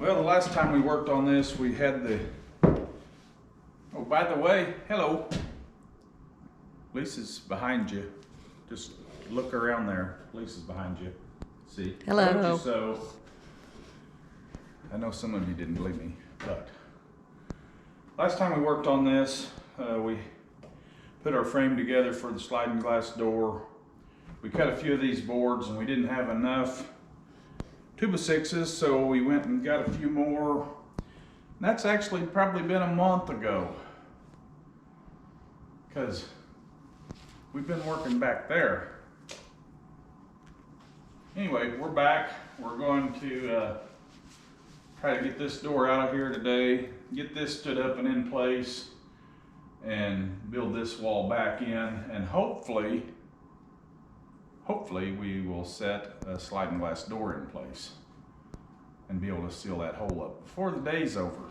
Well, the last time we worked on this, we had the, oh, by the way, hello. Lisa's behind you. Just look around there. Lisa's behind you. See? Hello. Told you so. I know some of you didn't believe me, but last time we worked on this, we put our frame together for the sliding glass door. We cut a few of these boards and we didn't have enough 2x6s, so we went and got a few more. And that's actually probably been a month ago, because we've been working back there. Anyway, we're back. We're going to try to get this door out of here today, get this stood up and in place, and build this wall back in, and hopefully we will set a sliding glass door in place and be able to seal that hole up before the day's over.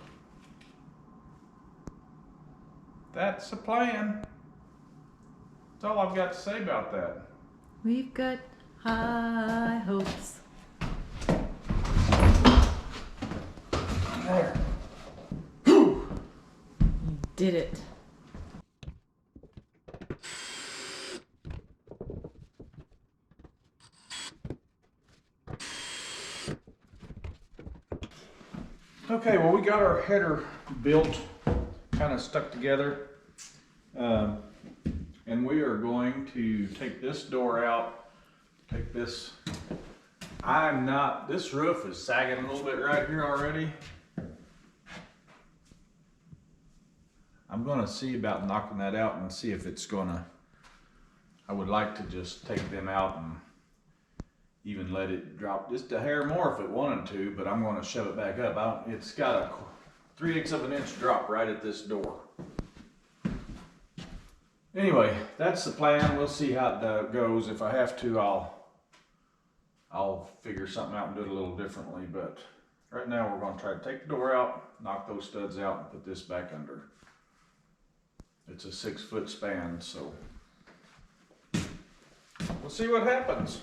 That's the plan. That's all I've got to say about that. We've got high hopes. There. You did it. Okay, well, we got our header built, kind of stuck together, and we are going to take this door out, take this. This roof is sagging a little bit right here already. I'm gonna see about knocking that out and see if it's gonna, I would like to just take them out and even let it drop just a hair more if it wanted to, but I'm gonna shove it back up. It's got a 3/8 of an inch drop right at this door. Anyway, that's the plan. We'll see how it goes. If I have to, I'll figure something out and do it a little differently, but right now we're gonna try to take the door out, knock those studs out, and put this back under. It's a 6-foot span, so we'll see what happens.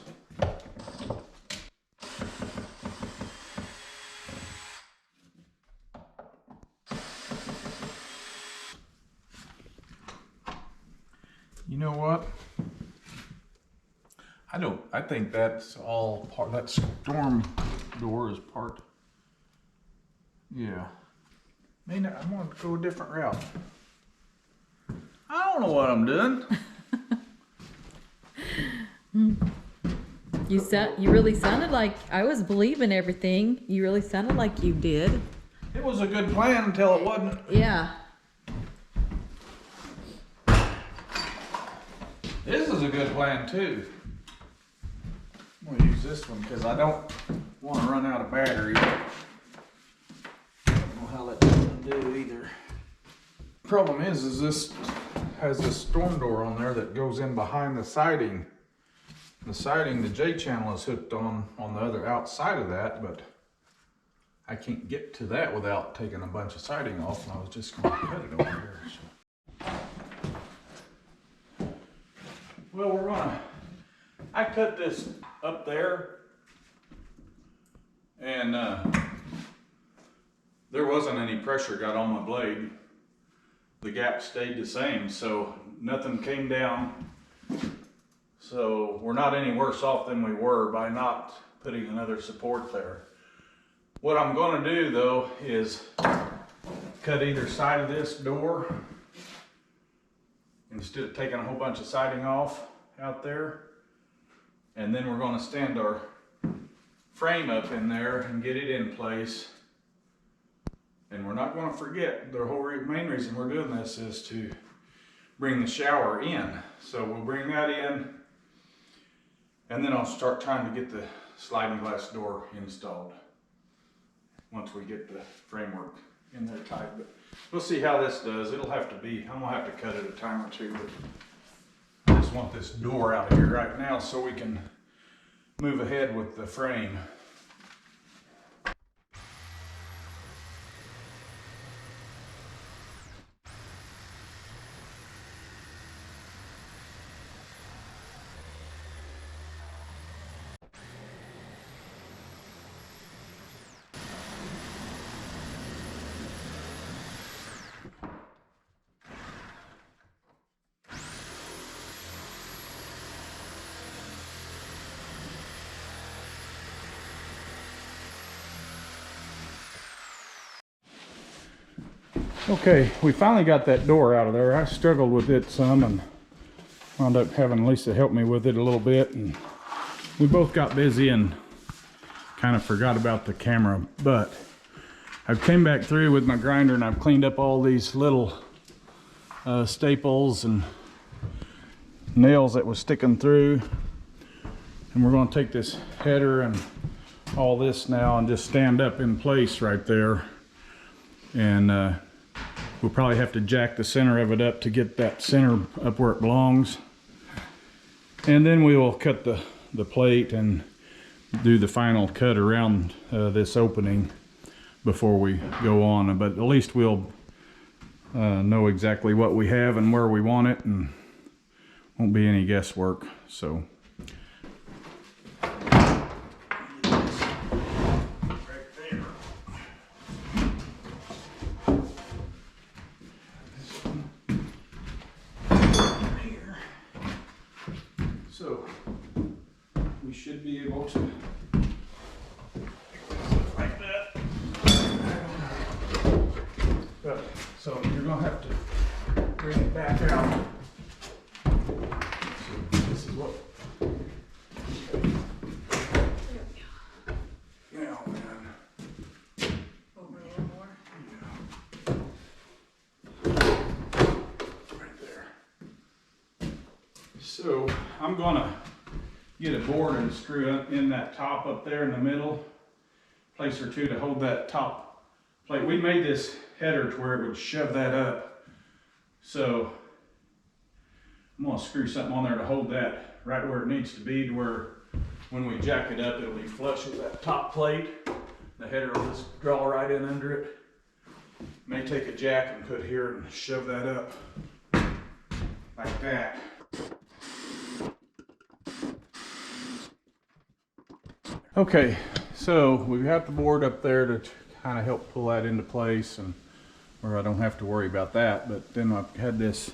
You know what? I think that's all part, that storm door is part. Yeah. I'm going to go a different route. I don't know what I'm doing. You really sounded like I was believing everything. You really sounded like you did. It was a good plan until it wasn't. Yeah. This is a good plan too. I'm going to use this one because I don't want to run out of battery. I don't know how that's going to do either. Problem is this has this storm door on there that goes in behind the siding. The siding, the J channel is hooked on the other outside of that, but I can't get to that without taking a bunch of siding off, and I was just going to cut it over here. So. Well, I cut this up there, and there wasn't any pressure got on my blade. The gap stayed the same, so nothing came down. So we're not any worse off than we were by not putting another support there. What I'm going to do though is cut either side of this door instead of taking a whole bunch of siding off out there. And then we're going to stand our frame up in there and get it in place. And we're not going to forget, the whole main reason we're doing this is to bring the shower in. So we'll bring that in, and then I'll start trying to get the sliding glass door installed once we get the framework in there tight. But we'll see how this does. It'll have to be, I'm gonna have to cut it a time or two, but I just want this door out of here right now so we can move ahead with the frame. Okay, we finally got that door out of there. I struggled with it some and wound up having Lisa help me with it a little bit, and we both got busy and kind of forgot about the camera. But I've came back through with my grinder and I've cleaned up all these little staples and nails that was sticking through, and we're going to take this header and all this now and just stand up in place right there, and we'll probably have to jack the center of it up to get that center up where it belongs, and then we will cut the plate and do the final cut around this opening before we go on. But at least we'll know exactly what we have and where we want it, and won't be any guesswork. So so we should be able to like that. So you're gonna have to bring it back out. So this is what. Now, man. Over a little more. Right there. So I'm gonna get a board and screw in that top up there in the middle, place or two to hold that top plate. We made this header to where it would shove that up. So I'm gonna screw something on there to hold that right where it needs to be, to where when we jack it up, it'll be flush with that top plate. The header will just draw right in under it. May take a jack and put here and shove that up like that. Okay, so we've got the board up there to kind of help pull that into place, and where I don't have to worry about that. But then I've had this,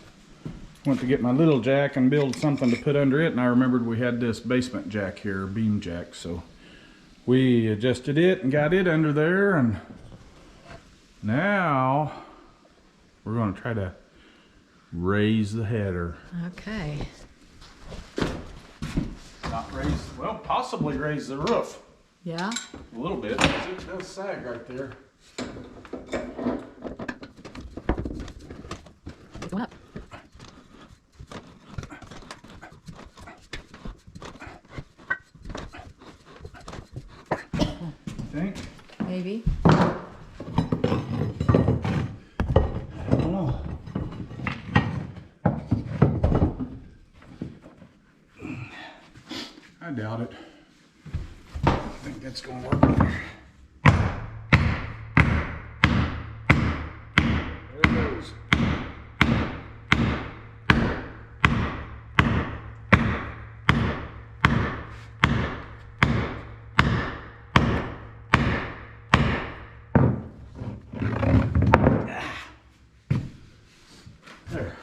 went to get my little jack and build something to put under it, and I remembered we had this basement jack here, beam jack. So we adjusted it and got it under there, and now we're going to try to raise the header. Okay. Not raise, well, possibly raise the roof Yeah? a little bit, because it does sag right there. Go up. Think? Maybe. I don't know. I doubt it. I think that's going to work better. There it goes. There.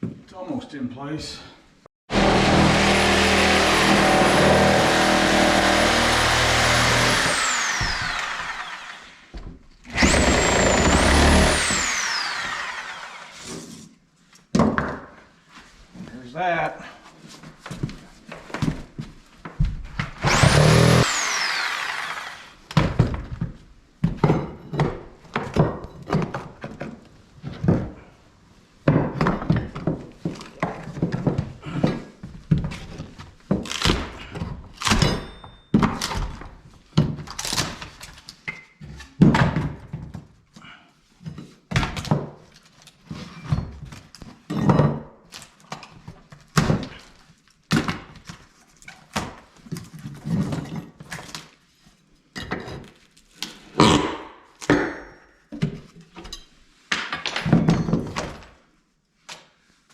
It's almost in place. There's that.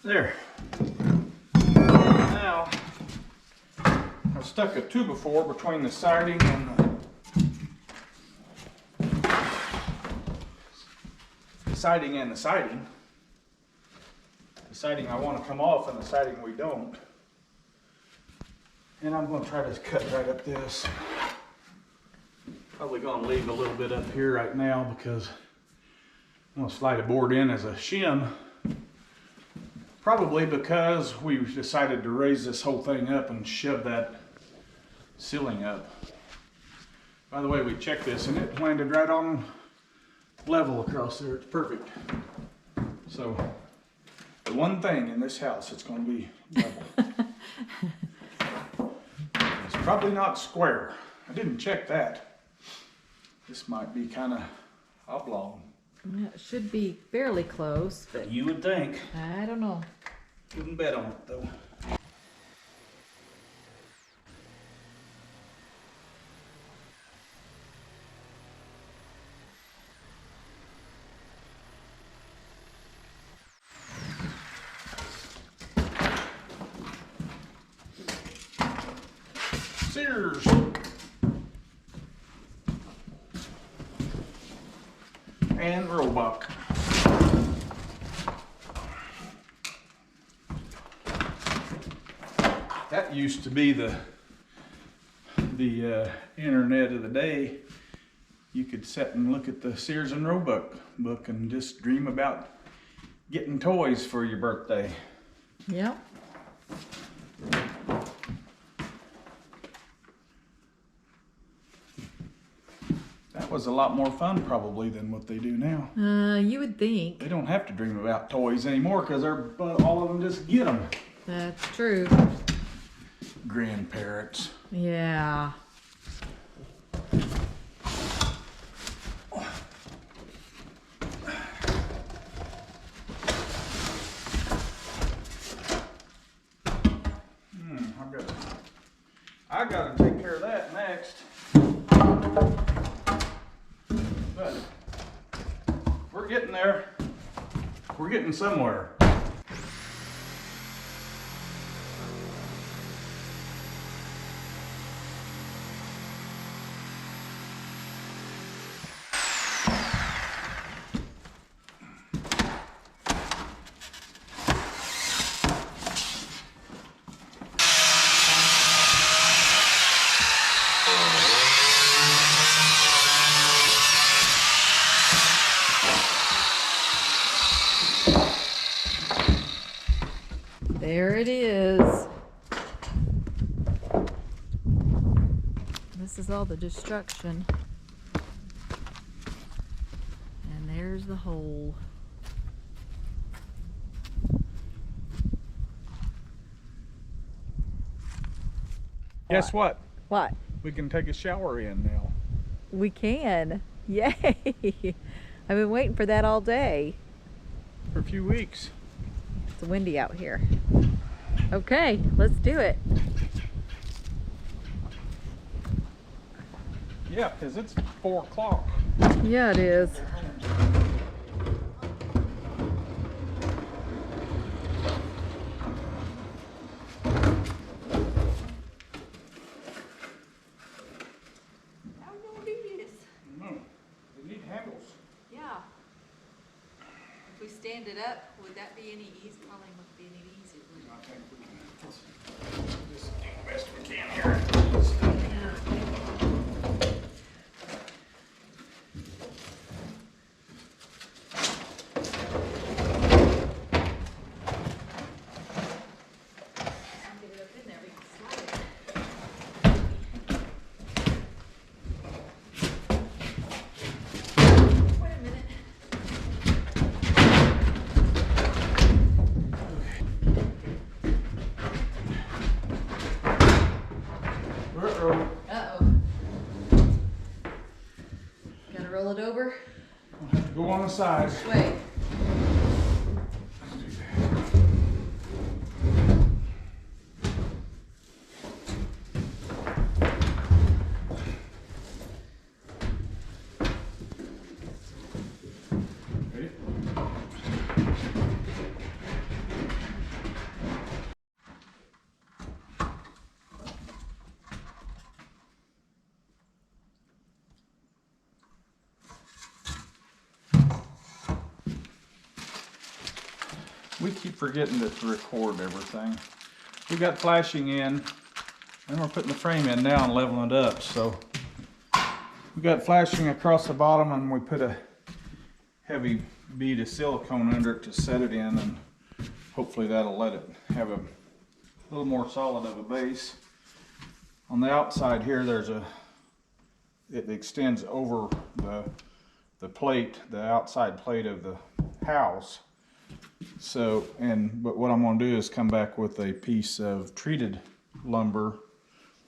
There. Now, I've stuck a 2x4 between the siding and the siding and the siding. The siding I want to come off and the siding we don't. And I'm going to try to cut right up this. Probably going to leave a little bit up here right now because I'm gonna slide a board in as a shim, probably because we decided to raise this whole thing up and shove that ceiling up. By the way, we checked this and it landed right on level across there. It's perfect. So the one thing in this house that's gonna be level. It's probably not square. I didn't check that. This might be kind of oblong. Yeah, it should be fairly close, but You would think. I don't know. Wouldn't bet on it though. Sears. And Roebuck. That used to be the internet of the day. You could sit and look at the Sears and Roebuck book and just dream about getting toys for your birthday. Yep. That was a lot more fun probably than what they do now. You would think. They don't have to dream about toys anymore because all of them just get them. That's true. Grandparents. Yeah. I gotta take care of that next. But we're getting there. We're getting somewhere. There it is. This is all the destruction. And there's the hole. Guess what? What? We can take a shower in now. We can. Yay! I've been waiting for that all day. For a few weeks. It's windy out here. Okay, let's do it. Yeah, because it's 4 o'clock. Yeah, it is. How are you gonna do this? No, they need handles. Yeah. If we stand it up, would that be any easy? Probably wouldn't be any easier. I think we can just do the best we can here. Get it up in there, we can slide it. Wait a minute. Uh-oh. Uh-oh. Gotta roll it over? We'll have to go on the side. Wait. Let's do that. Ready? We keep forgetting to record everything. We got flashing in, and we're putting the frame in now and leveling it up. So we got flashing across the bottom, and we put a heavy bead of silicone under it to set it in, and hopefully that'll let it have a little more solid of a base. On the outside here, it extends over the plate, the outside plate of the house. So, but what I'm going to do is come back with a piece of treated lumber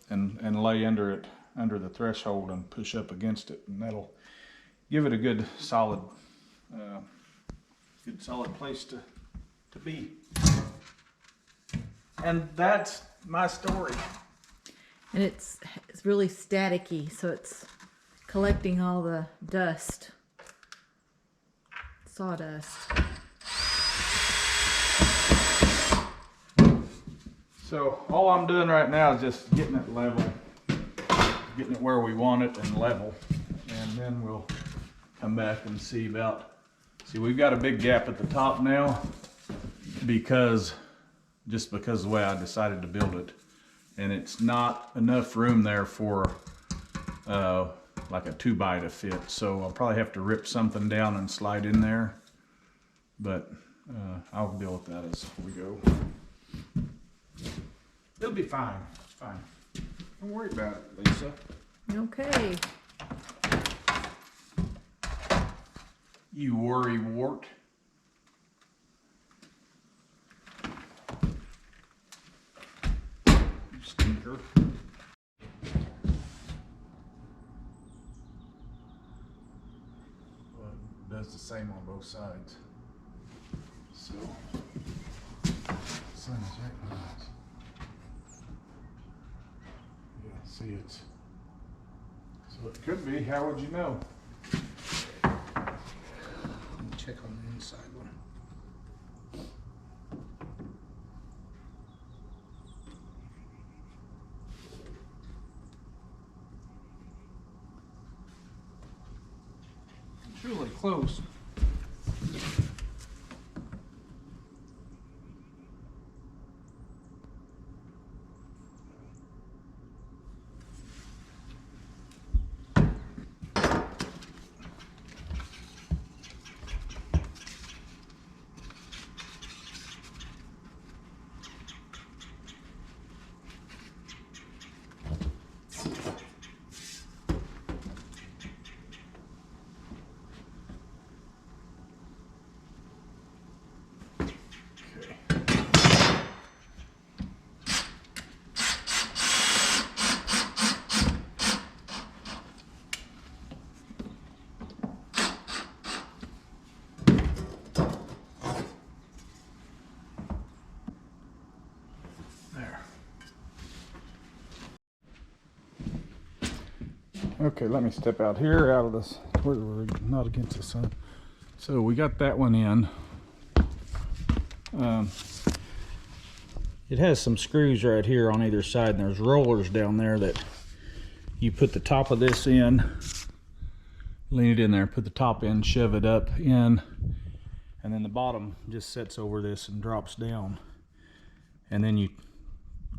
and lay under it, under the threshold, and push up against it, and that'll give it a good solid place to be. And that's my story. And it's really staticky, so it's collecting all the dust, sawdust. So all I'm doing right now is just getting it level, getting it where we want it and level, and then we'll come back and see, we've got a big gap at the top now because of the way I decided to build it, and it's not enough room there for like a 2x to fit, so I'll probably have to rip something down and slide in there, but I'll deal with that as we go. It'll be fine. It's fine. Don't worry about it, Lisa. Okay. You worry wart. You stinker. Well, it does the same on both sides. So, sun is right now. Yeah, see, so it could be. How would you know? Check on the inside one. It's really close. Okay, let me step out here, out of this, where we're not against the sun. So we got that one in. It has some screws right here on either side, and there's rollers down there that you put the top of this in, lean it in there, put the top in, shove it up in, and then the bottom just sets over this and drops down. And then you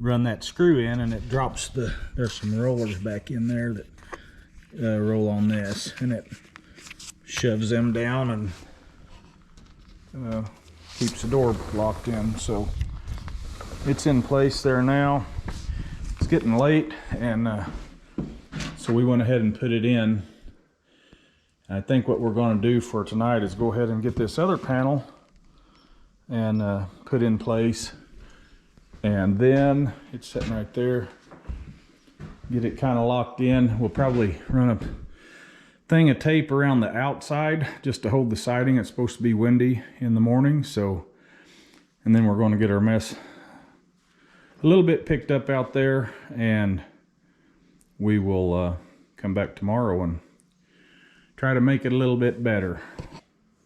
run that screw in and it drops there's some rollers back in there that roll on this, and it shoves them down and keeps the door locked in. So it's in place there now. It's getting late, and so we went ahead and put it in. I think what we're going to do for tonight is go ahead and get this other panel and put in place, and then it's sitting right there. Get it kind of locked in. We'll probably run a thing of tape around the outside just to hold the siding. It's supposed to be windy in the morning, so, and then we're going to get our mess a little bit picked up out there, and we will come back tomorrow and try to make it a little bit better.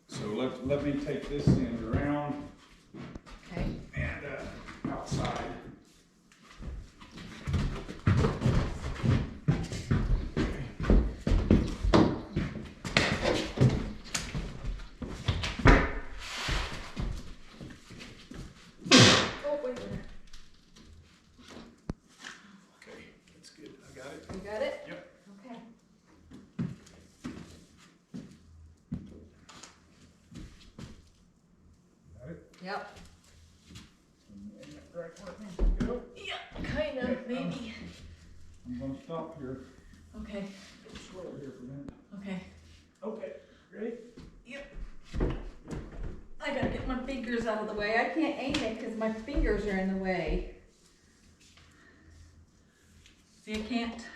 So let me take this end around. Okay. And outside. Yep. Right where it needs to go. Yeah, kind of, maybe. I'm gonna stop here. Okay. Slow here for a minute. Okay. Okay, ready? Yep. I gotta get my fingers out of the way. I can't aim it because my fingers are in the way. See, I can't.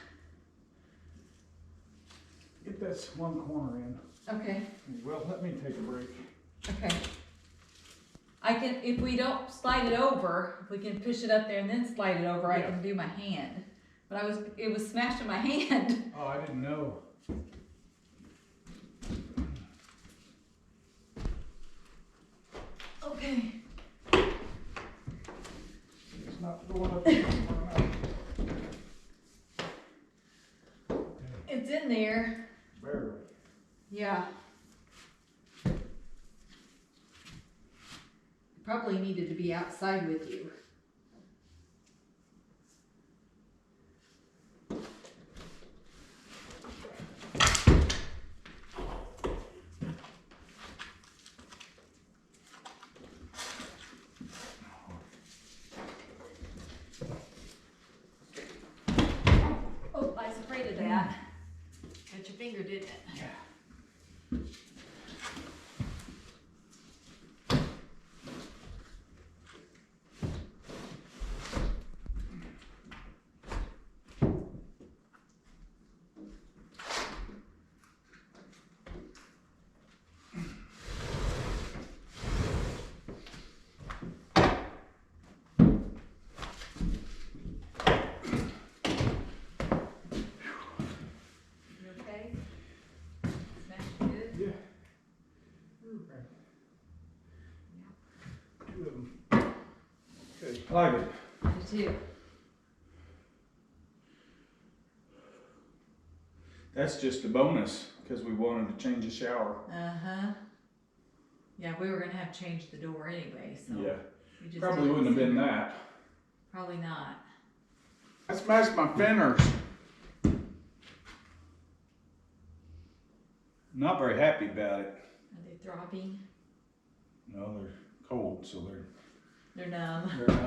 Get this one corner in. Okay. Well, let me take a break. Okay. I can, if we don't slide it over, if we can push it up there and then slide it over, I Yeah. can do my hand. But it was smashed in my hand. Oh, I didn't know. Okay. It's not going up there. It's in there. Barely. Yeah. Probably needed to be outside with you. Oh, I was afraid of that. Got your finger, didn't it? Yeah. You okay? Smashed good? Yeah. Ooh. Two of them. Okay. I like it. I do too. That's just a bonus because we wanted to change the shower. Uh-huh. Yeah, we were gonna have to change the door anyway, so. Yeah. we just Probably did wouldn't have it. been that. Probably not. I smashed my fenders. Not very happy about it. Are they throbbing? No, they're cold, so They're numb. they're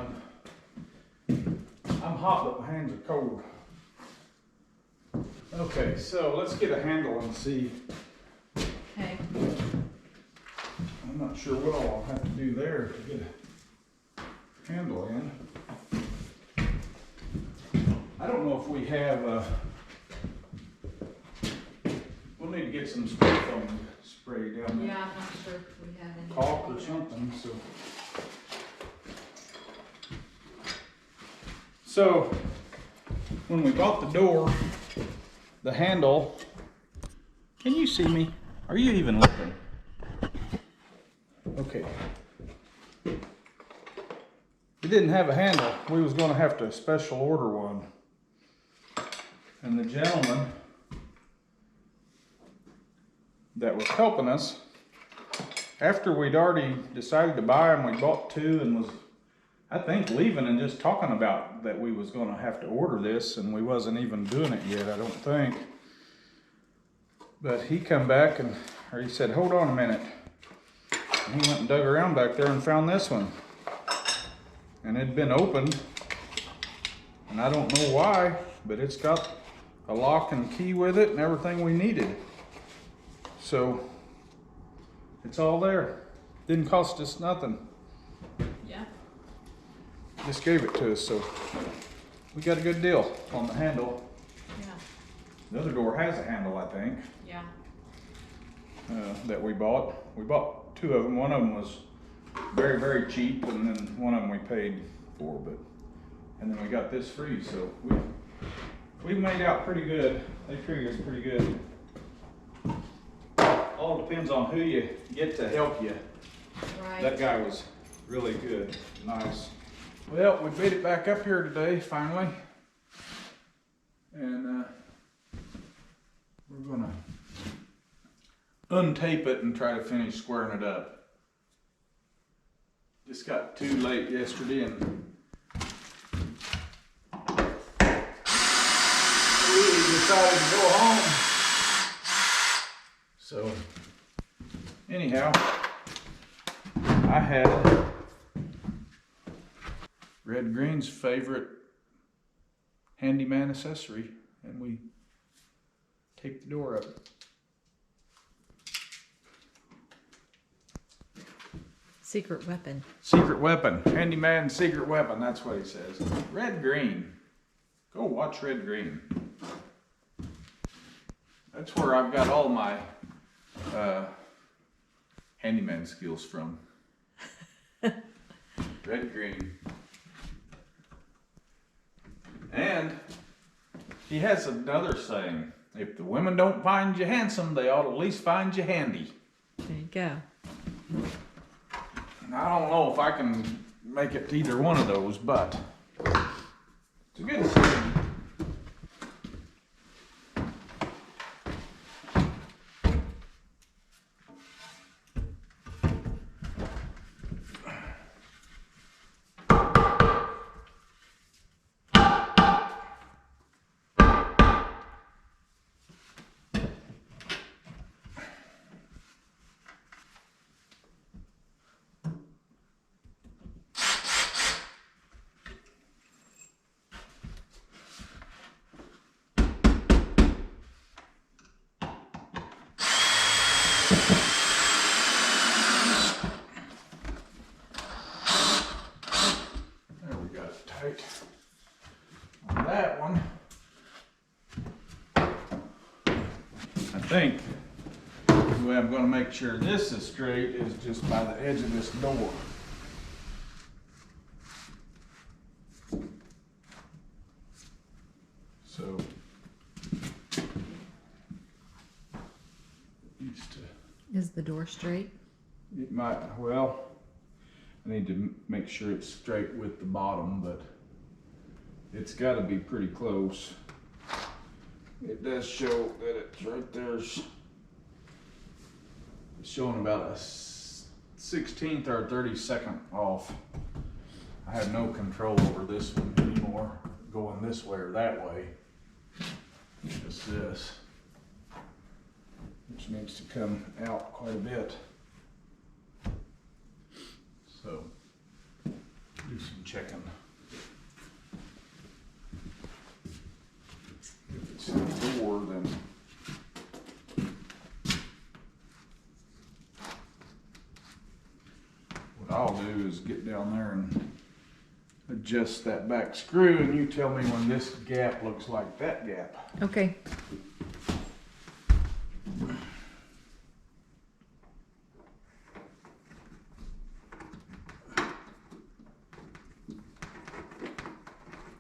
I'm hot, but my hands are cold. Okay, so let's get a handle and see. Okay. I'm not sure what all I'll have to do there to get a handle in. I don't know if we have, we'll need to get some spray foam spray down there. Yeah, I'm not sure if we have any. Caulk or something, so. So, when we bought the door, the handle, can you see me? Are you even looking? Okay. We didn't have a handle. We was gonna have to special order one. And the gentleman that was helping us, after we'd already decided to buy them, we bought two and was, I think, leaving and just talking about that we was gonna have to order this, and we wasn't even doing it yet, I don't think. But he come back or he said, hold on a minute. And he went and dug around back there and found this one. And it'd been opened, and I don't know why, but it's got a lock and key with it and everything we needed. So, it's all there. Didn't cost us nothing. Yeah. Just gave it to us, so we got a good deal on the handle. Yeah. The other door has a handle, I think, Yeah. that we bought. We bought two of them. One of them was very, very cheap, and then one of them we paid for, and then we got this free, so we made out pretty good. They treated us pretty good. All depends on who you get to help you. Right. That guy was really good, nice. Well, we made it back up here today, finally. And we're gonna untape it and try to finish squaring it up. Just got too late yesterday and we decided to go home. So, anyhow, I had Red Green's favorite handyman accessory, and we tape the door up. Secret weapon. Secret weapon. Handyman secret weapon. That's what he says. Red Green. Go watch Red Green. That's where I've got all my handyman skills from. Red Green. And he has another saying. If the women don't find you handsome, they ought to at least find you handy. There you go. I don't know if I can make it to either one of those, but it's a good saying. There we got it tight on that one. I think the way I'm going to make sure this is straight is just by the edge of this door. So, used to. Is the door straight? It might, well, I need to make sure it's straight with the bottom, but it's got to be pretty close. It does show that it's right there. It's showing about a 16th or 32nd off. I have no control over this one anymore, going this way or that way. Just this, which needs to come out quite a bit. So, do some checking. If it's in the door, then what I'll do is get down there and adjust that back screw, and you tell me when this gap looks like that gap. Okay.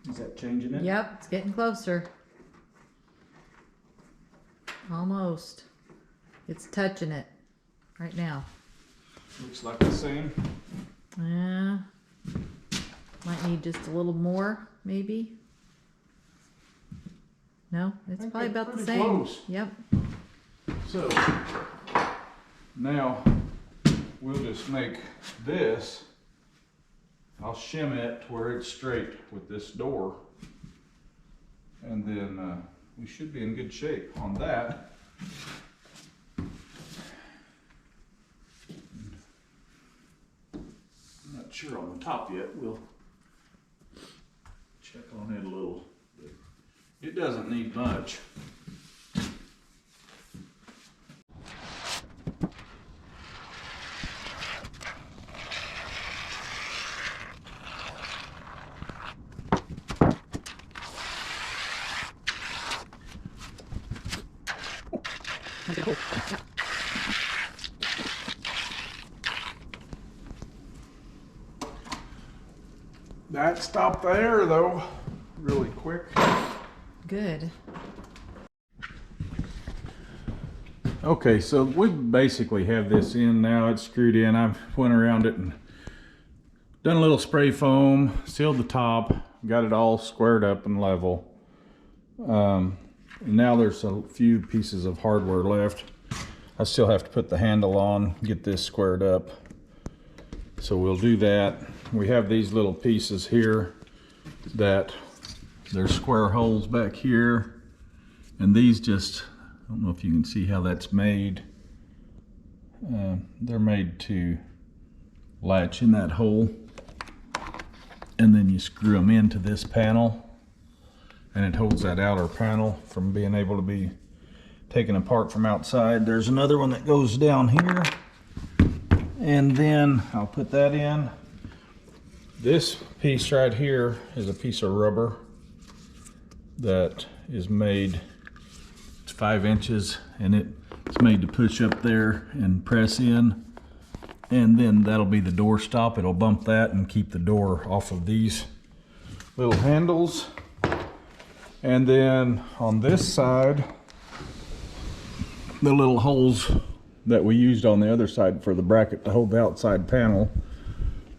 Is that changing it? Yep, it's getting closer. Almost. It's touching it right now. Looks like the same. Yeah. Might need just a little more, maybe. No, it's think probably that's about the pretty same. close. Yep. So, now we'll just make this, I'll shim it to where it's straight with this door, and then we should be in good shape on that. I'm not sure on the top yet. We'll check on it a little bit. It doesn't need much. That stopped the air though, really quick. Good. Okay, so we basically have this in now. It's screwed in. I've went around it and done a little spray foam, sealed the top, got it all squared up and level. Now there's a few pieces of hardware left. I still have to put the handle on, get this squared up. So we'll do that. We have these little pieces here that there's square holes back here, and these just, I don't know if you can see how that's made. They're made to latch in that hole, and then you you screw them into this panel, and it holds that outer panel from being able to be taken apart from outside. There's another one that goes down here, and then I'll put that in. This piece right here is a piece of rubber that is made, it's 5 inches, and it's made to push up there and press in, and then that'll be the door stop. It'll bump that and keep the door off of these little handles. And then on this side, the little holes that we used on the other side for the bracket to hold the outside panel,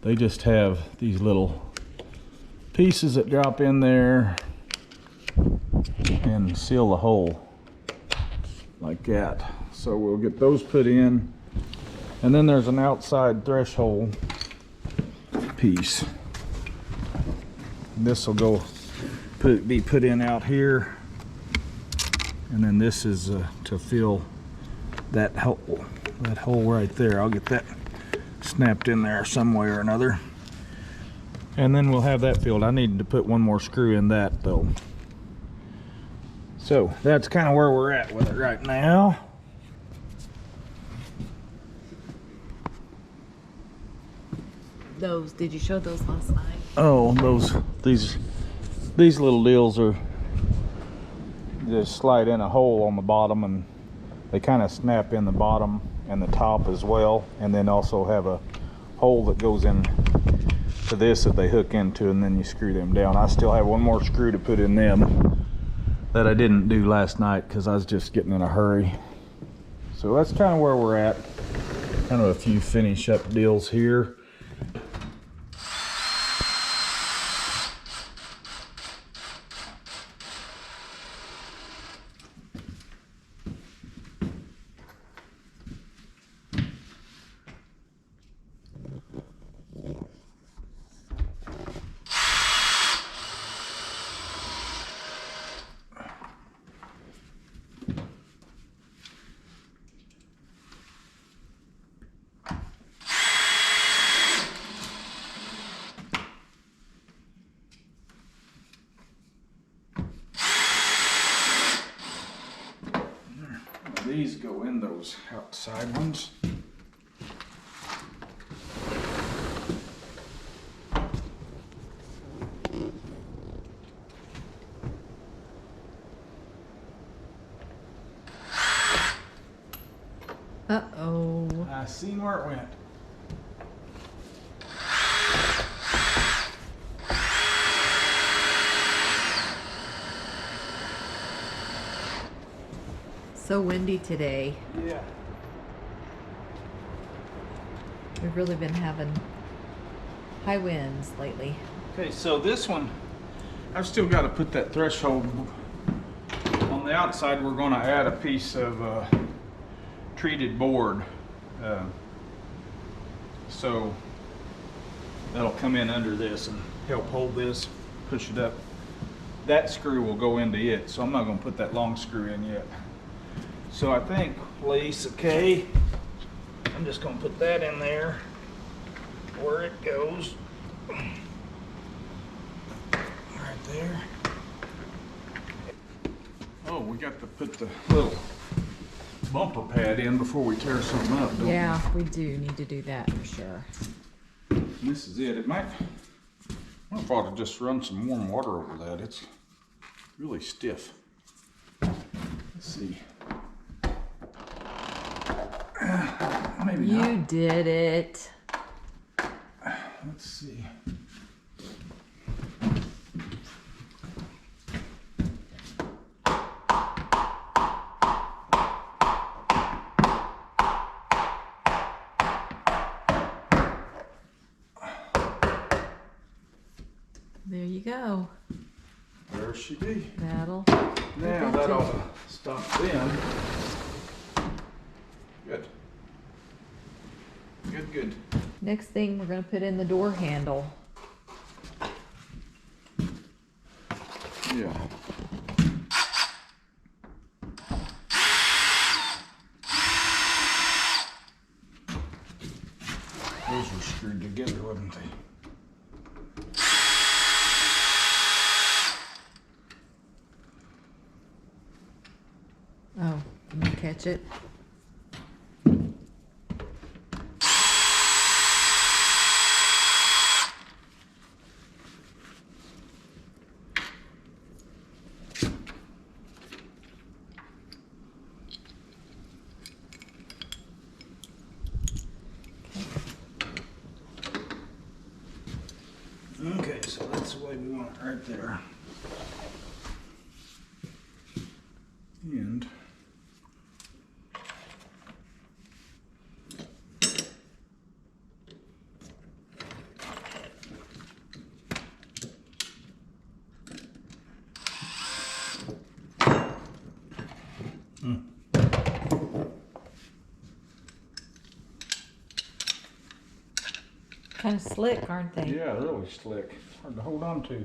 they just have these little pieces that drop in there and seal the hole like that. So we'll get those put in, and then there's an outside threshold piece. This will be put in out here, and then this is to fill that hole right there. I'll get that snapped in there some way or another, and then we'll have that filled. I need to put one more screw in that though. So that's kind of where we're at with it right now. Those, did you show those last night? Oh, these little deals are just slide in a hole on the bottom, and they kind of snap in the bottom and the top as well, and then also have a hole that goes in to this that they hook into, and then you screw them down. I still have one more screw to put in them that I didn't do last night because I was just getting in a hurry. So that's kind of where we're at. Kind of a few finish up deals here. These go in those outside ones. Uh-oh. I seen where it went. So windy today. Yeah. We've really been having high winds lately. Okay, so this one, I've still got to put that threshold on the outside. We're going to add a piece of treated board, so that'll come in under this and help hold this, push it up. That screw will go into it, so I'm not going to put that long screw in yet. So I think place, okay, I'm just going to put that in there where it goes. Right there. Oh, we got to put the little bumper pad in before we tear something up, don't we? Yeah, we do need to do that for sure. And this is it. It might, I wonder if I ought to just run some warm water over that. It's really stiff. Let's see. Maybe You not. did it. Let's see. There you go. There she be. That'll. Now that ought to stop then. Good. Good, good. Next thing, we're going to put in the door handle. Yeah. Those were screwed together, wasn't they? catch it. Okay, so that's the way we want it right there. And Kind of slick, aren't they? yeah, really slick. Hard to hold on to.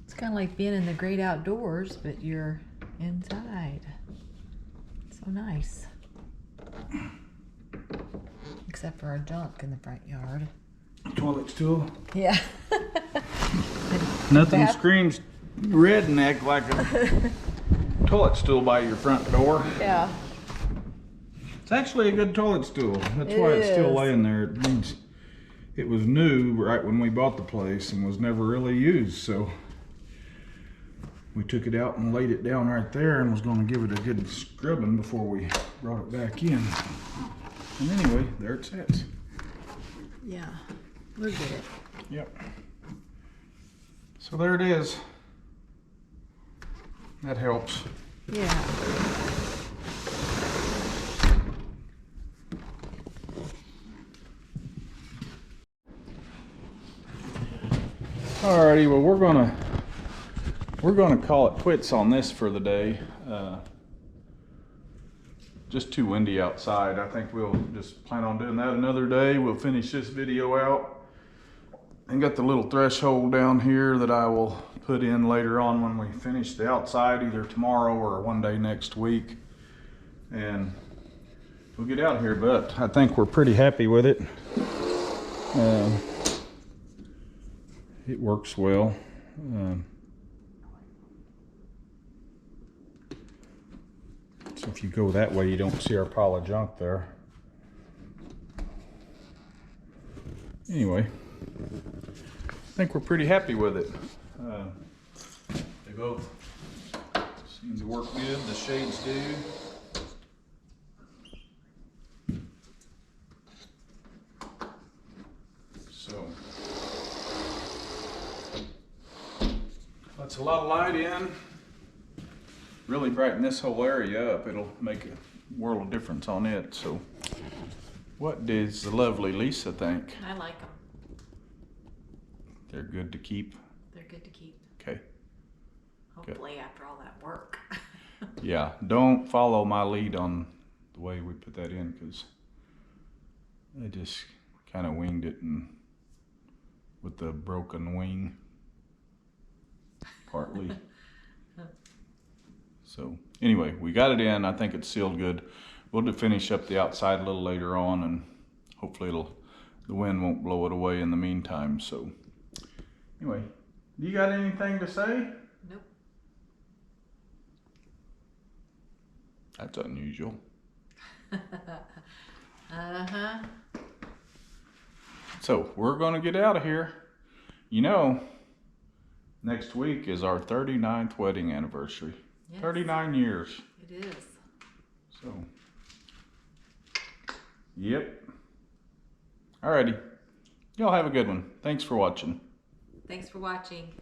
It's kind of like being in the great outdoors, but you're inside. So nice. Except for our junk in the front yard. Toilet stool. Yeah. Nothing Bath- screams redneck like a toilet stool by your front door. Yeah. It's actually a good toilet stool. That's It why it's still is. laying there. It means it was new right when we bought the place and was never really used. So we took it out and laid it down right there and was going to give it a good scrubbing before we brought it back in. And anyway, there it sits. Yeah. Look at it. Yep. So there it is. That helps. Yeah. Alrighty, well we're gonna call it quits on this for the day. Just too windy outside. I think we'll just plan on doing that another day. We'll finish this video out. And got the little threshold down here that I will put in later on when we finish the outside, either tomorrow or one day next week. And we'll get out here, but I think we're pretty happy with it. It works well. So if you go that way, you don't see our pile of junk there. Anyway, I think we're pretty happy with it. They both seem to work good. The shades do. So lets a lot of light in. Really brighten this whole area up. It'll make a world of difference on it. So what does the lovely Lisa think? I like them. They're good to keep? They're good to keep. Okay. Hopefully after all that work. Yeah, don't follow my lead on the way we put that in, because I just kind of winged it and with the broken wing partly. So anyway, we got it in. I think it's sealed good. We'll finish up the outside a little later on, and hopefully the wind won't blow it away in the meantime. So anyway, you got anything to say? Nope. That's unusual. Uh-huh. So we're going to get out of here. You know, next week is our 39th wedding anniversary. Yes. 39 years. It is. So, yep. Alrighty. Y'all have a good one. Thanks for watching. Thanks for watching.